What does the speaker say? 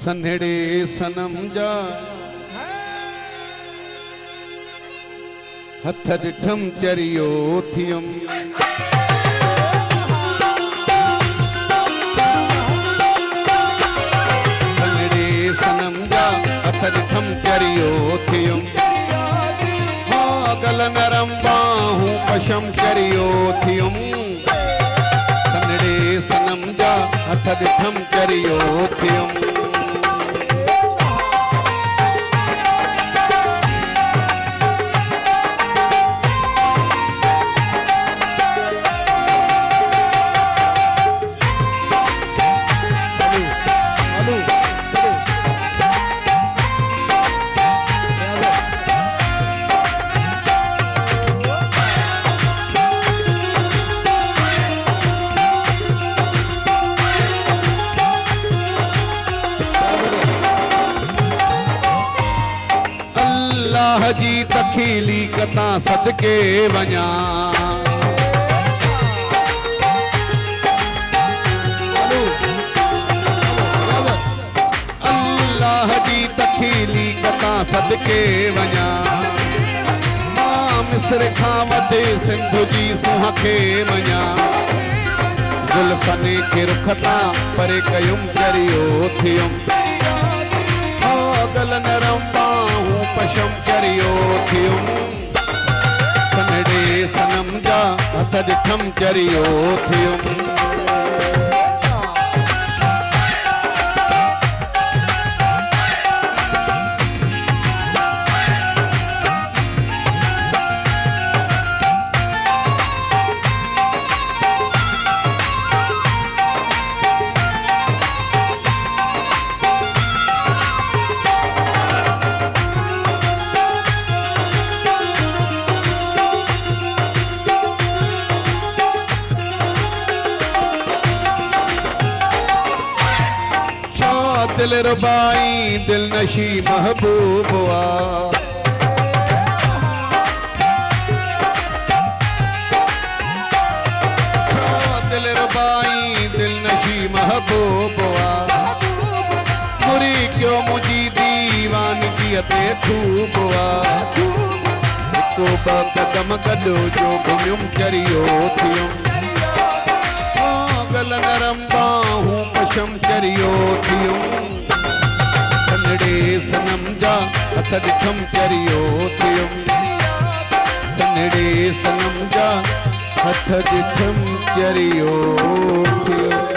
सन्हड़े सनम जा हथ ॾिठम चरियो थियम। सन्हड़े सनम जा हथ ॾिठम चरियो थियम। हाँ गल नरम बाहूं पशम चरियो थियम। सन्हड़े सनम जा हथ ॾिठम चरियो थियम। अल्लाह जी तखीली कथा सदके वञा। अल्लाह जी तखीली कथा सदके वञा। मां मिस्र खां वधे सिंध जी सुहा खे मञा। ज़ुल्फ़नि खे रुख तां परे कयुम चरियो थियुम। गल नरम बाहूं पशम चरियो थियुम। सन्हड़े सनम जा हथ ॾिठम चरियो थियुम। दिल रुबाई दिल नशी महबूबा। दिल रुबाई दिल नशी महबूबा। मुरी क्यों मुझी दीवानगी अते खूबा। को कदम गडो जो घुमियुम चरियो थियुम। गल नरम बाहूं पशम चरियो थियुम। सन्हड़े सनम जा हथ ॾिठम चरियो थियुम। सन्हड़े सनम जा हथ ॾिठम चरियो थियुम।